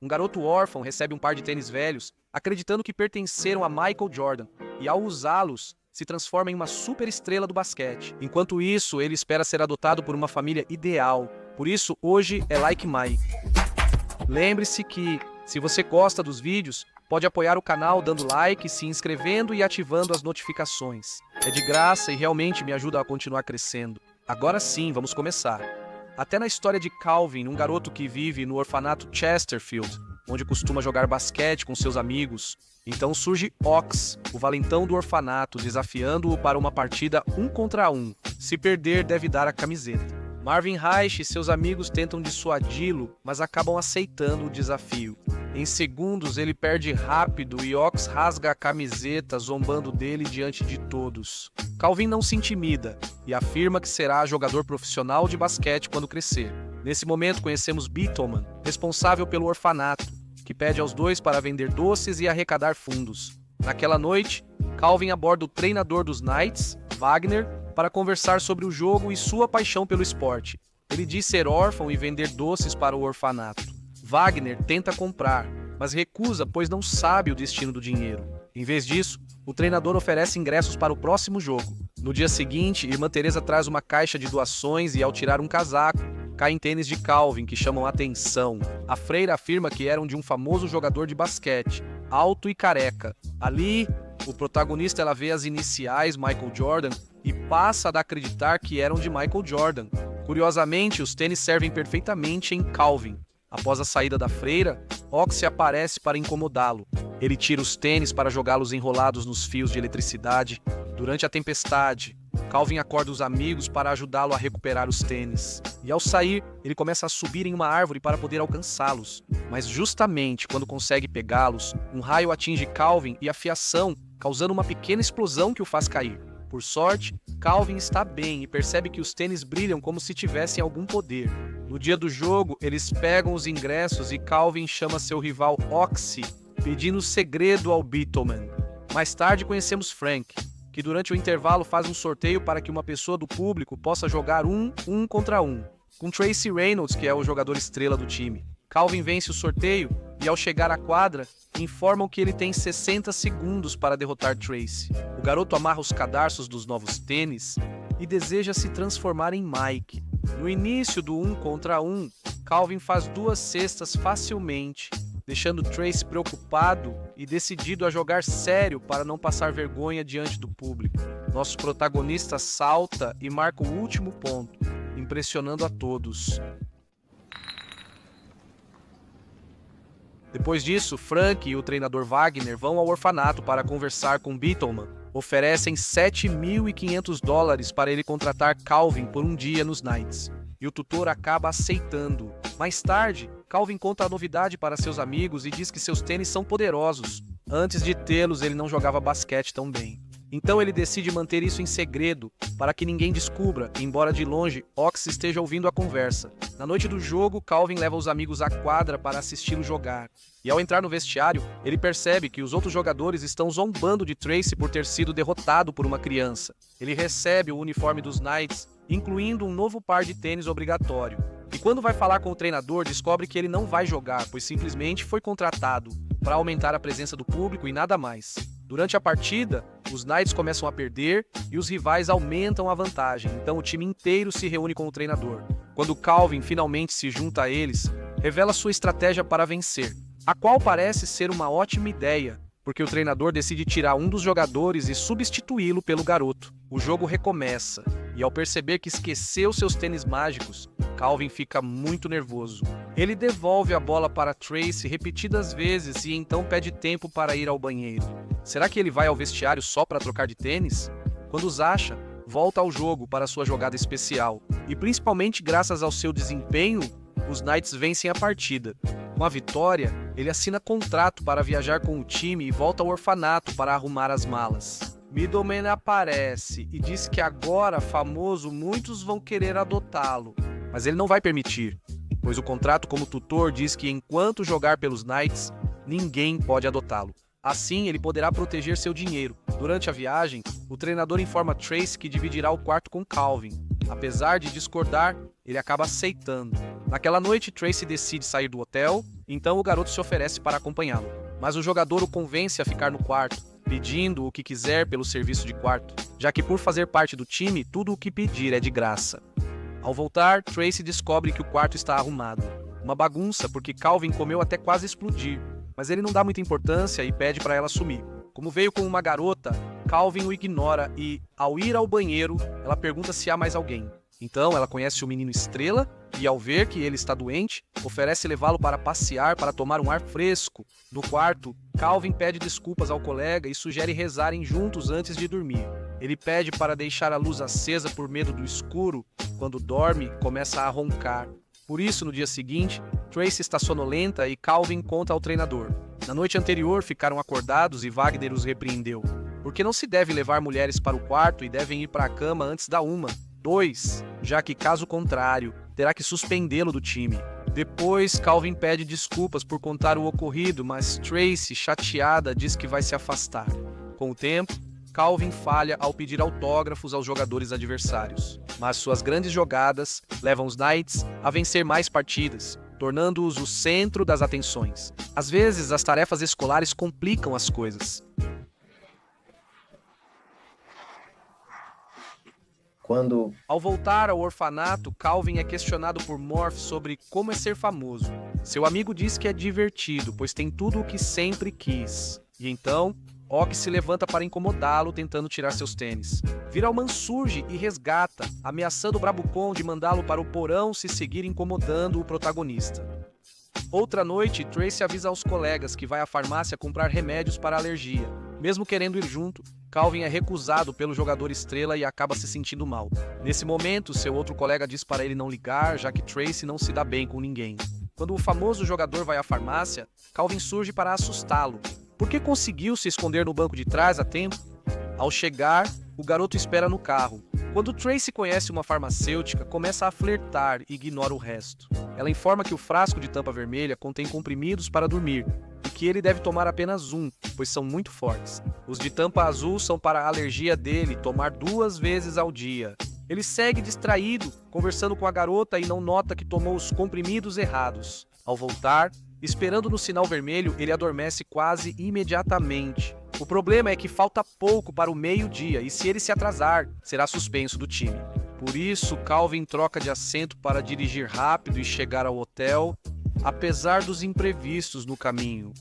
um garoto órfão recebe um par de tênis velhos, acreditando que pertenceram a Michael Jordan, e ao usá-los, se transforma em uma superestrela do basquete. Enquanto isso, ele espera ser adotado por uma família ideal. Por isso, hoje é Like Mike. Lembre-se que, se você gosta dos vídeos, pode apoiar o canal dando like, se inscrevendo e ativando as notificações. É de graça e realmente me ajuda a continuar crescendo. Agora sim, vamos começar. Até na história de Calvin, um garoto que vive no orfanato Chesterfield, onde costuma jogar basquete com seus amigos. Então surge Ox, o valentão do orfanato, desafiando-o para uma partida 1 contra 1. Se perder, deve dar a camiseta. Marvin Reich e seus amigos tentam dissuadi-lo, mas acabam aceitando o desafio. Em segundos, ele perde rápido e Ox rasga a camiseta, zombando dele diante de todos. Calvin não se intimida e afirma que será jogador profissional de basquete quando crescer. Nesse momento, conhecemos Beetleman, responsável pelo orfanato, que pede aos dois para vender doces e arrecadar fundos. Naquela noite, Calvin aborda o treinador dos Knights, Wagner, para conversar sobre o jogo e sua paixão pelo esporte. Ele diz ser órfão e vender doces para o orfanato. Wagner tenta comprar, mas recusa pois não sabe o destino do dinheiro. Em vez disso, o treinador oferece ingressos para o próximo jogo. No dia seguinte, Irmã Teresa traz uma caixa de doações e, ao tirar um casaco, caem tênis de Calvin que chamam a atenção. A freira afirma que eram de um famoso jogador de basquete, alto e careca. Ali, o protagonista ela vê as iniciais Michael Jordan e passa a acreditar que eram de Michael Jordan. Curiosamente, os tênis servem perfeitamente em Calvin. Após a saída da freira, Oxy aparece para incomodá-lo. Ele tira os tênis para jogá-los enrolados nos fios de eletricidade. Durante a tempestade, Calvin acorda os amigos para ajudá-lo a recuperar os tênis. E ao sair, ele começa a subir em uma árvore para poder alcançá-los. Mas justamente quando consegue pegá-los, um raio atinge Calvin e a fiação, causando uma pequena explosão que o faz cair. Por sorte, Calvin está bem e percebe que os tênis brilham como se tivessem algum poder. No dia do jogo, eles pegam os ingressos e Calvin chama seu rival Oxy, pedindo segredo ao Beetleman. Mais tarde conhecemos Frank, que durante o intervalo faz um sorteio para que uma pessoa do público possa jogar 1 contra 1, com Tracy Reynolds, que é o jogador estrela do time. Calvin vence o sorteio e, ao chegar à quadra, informam que ele tem 60 segundos para derrotar Tracy. O garoto amarra os cadarços dos novos tênis e deseja se transformar em Mike. No início do 1 contra 1, Calvin faz 2 cestas facilmente, deixando Tracy preocupado e decidido a jogar sério para não passar vergonha diante do público. Nosso protagonista salta e marca o último ponto, impressionando a todos. Depois disso, Frank e o treinador Wagner vão ao orfanato para conversar com Beetleman. Oferecem $7.500 para ele contratar Calvin por um dia nos Knights. E o tutor acaba aceitando. Mais tarde, Calvin conta a novidade para seus amigos e diz que seus tênis são poderosos. Antes de tê-los, ele não jogava basquete tão bem. Então ele decide manter isso em segredo, para que ninguém descubra, embora de longe, Ox esteja ouvindo a conversa. Na noite do jogo, Calvin leva os amigos à quadra para assisti-lo jogar. E ao entrar no vestiário, ele percebe que os outros jogadores estão zombando de Tracy por ter sido derrotado por uma criança. Ele recebe o uniforme dos Knights, incluindo um novo par de tênis obrigatório. E quando vai falar com o treinador, descobre que ele não vai jogar, pois simplesmente foi contratado para aumentar a presença do público e nada mais. Durante a partida, os Knights começam a perder e os rivais aumentam a vantagem, então o time inteiro se reúne com o treinador. Quando Calvin finalmente se junta a eles, revela sua estratégia para vencer, a qual parece ser uma ótima ideia, porque o treinador decide tirar um dos jogadores e substituí-lo pelo garoto. O jogo recomeça, e ao perceber que esqueceu seus tênis mágicos, Calvin fica muito nervoso. Ele devolve a bola para Tracy repetidas vezes e então pede tempo para ir ao banheiro. Será que ele vai ao vestiário só para trocar de tênis? Quando os acha, volta ao jogo para sua jogada especial. E principalmente graças ao seu desempenho, os Knights vencem a partida. Com a vitória, ele assina contrato para viajar com o time e volta ao orfanato para arrumar as malas. Middleman aparece e diz que agora, famoso, muitos vão querer adotá-lo. Mas ele não vai permitir, pois o contrato como tutor diz que enquanto jogar pelos Knights, ninguém pode adotá-lo. Assim, ele poderá proteger seu dinheiro. Durante a viagem, o treinador informa Tracy que dividirá o quarto com Calvin. Apesar de discordar, ele acaba aceitando. Naquela noite, Tracy decide sair do hotel, então o garoto se oferece para acompanhá-lo. Mas o jogador o convence a ficar no quarto, pedindo o que quiser pelo serviço de quarto, já que por fazer parte do time, tudo o que pedir é de graça. Ao voltar, Tracy descobre que o quarto está arrumado. Uma bagunça porque Calvin comeu até quase explodir, mas ele não dá muita importância e pede para ela sumir. Como veio com uma garota, Calvin o ignora e, ao ir ao banheiro, ela pergunta se há mais alguém. Então ela conhece o menino Estrela e, ao ver que ele está doente, oferece levá-lo para passear para tomar um ar fresco. No quarto, Calvin pede desculpas ao colega e sugere rezarem juntos antes de dormir. Ele pede para deixar a luz acesa por medo do escuro. Quando dorme, começa a roncar. Por isso, no dia seguinte, Tracy está sonolenta e Calvin conta ao treinador. Na noite anterior, ficaram acordados e Wagner os repreendeu. Porque não se deve levar mulheres para o quarto e devem ir para a cama antes da 1, 2, já que, caso contrário, terá que suspendê-lo do time. Depois, Calvin pede desculpas por contar o ocorrido, mas Tracy, chateada, diz que vai se afastar. Com o tempo, Calvin falha ao pedir autógrafos aos jogadores adversários, mas suas grandes jogadas levam os Knights a vencer mais partidas, tornando-os o centro das atenções. Às vezes, as tarefas escolares complicam as coisas. Ao voltar ao orfanato, Calvin é questionado por Morph sobre como é ser famoso. Seu amigo diz que é divertido, pois tem tudo o que sempre quis. E então, Ock se levanta para incomodá-lo, tentando tirar seus tênis. Viralman surge e resgata, ameaçando o Bravucon de mandá-lo para o porão se seguir incomodando o protagonista. Outra noite, Tracy avisa aos colegas que vai à farmácia comprar remédios para alergia. Mesmo querendo ir junto, Calvin é recusado pelo jogador Estrela e acaba se sentindo mal. Nesse momento, seu outro colega diz para ele não ligar, já que Tracy não se dá bem com ninguém. Quando o famoso jogador vai à farmácia, Calvin surge para assustá-lo. Porque conseguiu se esconder no banco de trás a tempo? Ao chegar, o garoto espera no carro. Quando Tracy conhece uma farmacêutica, começa a flertar e ignora o resto. Ela informa que o frasco de tampa vermelha contém comprimidos para dormir e que ele deve tomar apenas um, pois são muito fortes. Os de tampa azul são para a alergia dele tomar 2 vezes ao dia. Ele segue distraído, conversando com a garota e não nota que tomou os comprimidos errados. Ao voltar, esperando no sinal vermelho, ele adormece quase imediatamente. O problema é que falta pouco para o meio-dia e se ele se atrasar, será suspenso do time. Por isso, Calvin troca de assento para dirigir rápido e chegar ao hotel, apesar dos imprevistos no caminho.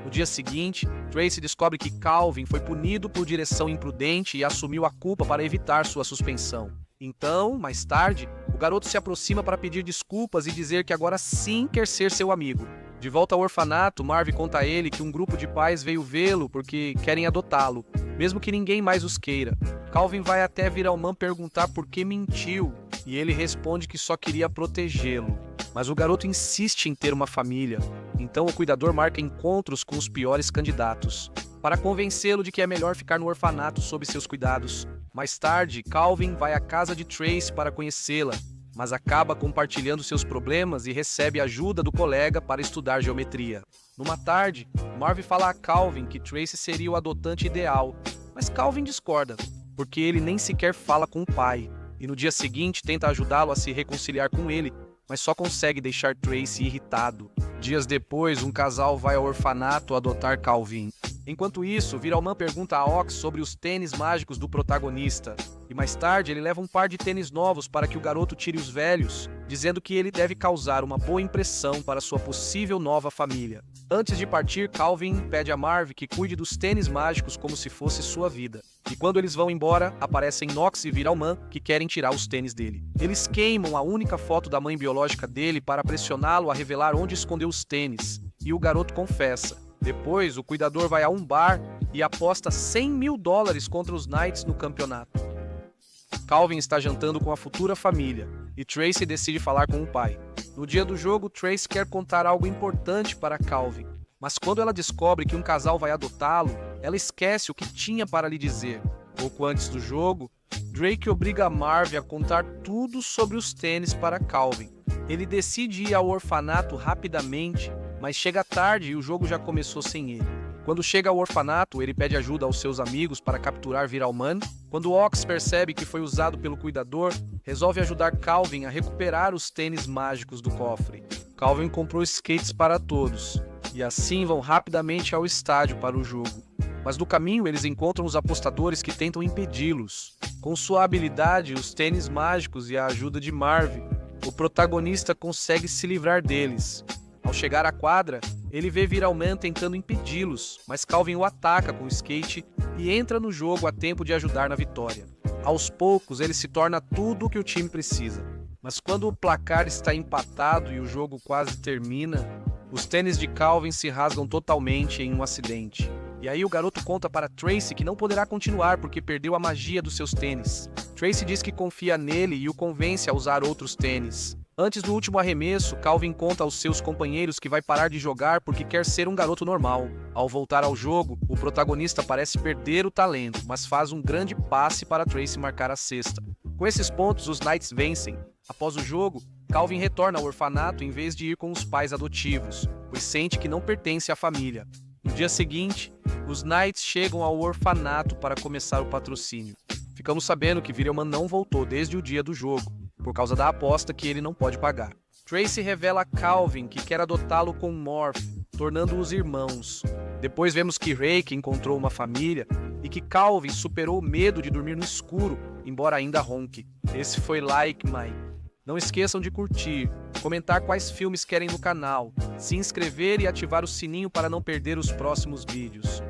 No dia seguinte, Tracy descobre que Calvin foi punido por direção imprudente e assumiu a culpa para evitar sua suspensão. Então, mais tarde, o garoto se aproxima para pedir desculpas e dizer que agora sim quer ser seu amigo. De volta ao orfanato, Marv conta a ele que um grupo de pais veio vê-lo porque querem adotá-lo, mesmo que ninguém mais os queira. Calvin vai até Viralman perguntar por que mentiu, e ele responde que só queria protegê-lo. Mas o garoto insiste em ter uma família, então o cuidador marca encontros com os piores candidatos, para convencê-lo de que é melhor ficar no orfanato sob seus cuidados. Mais tarde, Calvin vai à casa de Tracy para conhecê-la, mas acaba compartilhando seus problemas e recebe ajuda do colega para estudar geometria. Numa tarde, Marv fala a Calvin que Tracy seria o adotante ideal, mas Calvin discorda, porque ele nem sequer fala com o pai, e no dia seguinte tenta ajudá-lo a se reconciliar com ele, mas só consegue deixar Tracy irritado. Dias depois, um casal vai ao orfanato adotar Calvin. Enquanto isso, Viralman pergunta a Ox sobre os tênis mágicos do protagonista. E mais tarde, ele leva um par de tênis novos para que o garoto tire os velhos, dizendo que ele deve causar uma boa impressão para sua possível nova família. Antes de partir, Calvin pede a Marv que cuide dos tênis mágicos como se fosse sua vida. E quando eles vão embora, aparecem Nox e Viralman, que querem tirar os tênis dele. Eles queimam a única foto da mãe biológica dele para pressioná-lo a revelar onde escondeu os tênis. E o garoto confessa. Depois, o cuidador vai a um bar e aposta $100 mil contra os Knights no campeonato. Calvin está jantando com a futura família e Tracy decide falar com o pai. No dia do jogo, Tracy quer contar algo importante para Calvin, mas quando ela descobre que um casal vai adotá-lo, ela esquece o que tinha para lhe dizer. Pouco antes do jogo, Drake obriga Marv a contar tudo sobre os tênis para Calvin. Ele decide ir ao orfanato rapidamente, mas chega tarde e o jogo já começou sem ele. Quando chega ao orfanato, ele pede ajuda aos seus amigos para capturar Viralman. Quando Ox percebe que foi usado pelo cuidador, resolve ajudar Calvin a recuperar os tênis mágicos do cofre. Calvin comprou skates para todos, e assim vão rapidamente ao estádio para o jogo. Mas no caminho eles encontram os apostadores que tentam impedi-los. Com sua habilidade, os tênis mágicos e a ajuda de Marv, o protagonista consegue se livrar deles. Ao chegar à quadra, ele vê Viralman tentando impedi-los, mas Calvin o ataca com o skate e entra no jogo a tempo de ajudar na vitória. Aos poucos, ele se torna tudo o que o time precisa. Mas quando o placar está empatado e o jogo quase termina, os tênis de Calvin se rasgam totalmente em um acidente. E aí o garoto conta para Tracy que não poderá continuar porque perdeu a magia dos seus tênis. Tracy diz que confia nele e o convence a usar outros tênis. Antes do último arremesso, Calvin conta aos seus companheiros que vai parar de jogar porque quer ser um garoto normal. Ao voltar ao jogo, o protagonista parece perder o talento, mas faz um grande passe para Tracy marcar a cesta. Com esses pontos, os Knights vencem. Após o jogo, Calvin retorna ao orfanato em vez de ir com os pais adotivos, pois sente que não pertence à família. No dia seguinte, os Knights chegam ao orfanato para começar o patrocínio. Ficamos sabendo que Virelman não voltou desde o dia do jogo, por causa da aposta que ele não pode pagar. Tracy revela a Calvin que quer adotá-lo com Morph, tornando-os irmãos. Depois vemos que Rake encontrou uma família e que Calvin superou o medo de dormir no escuro, embora ainda ronque. Esse foi Like Mike. Não esqueçam de curtir, comentar quais filmes querem no canal, se inscrever e ativar o sininho para não perder os próximos vídeos.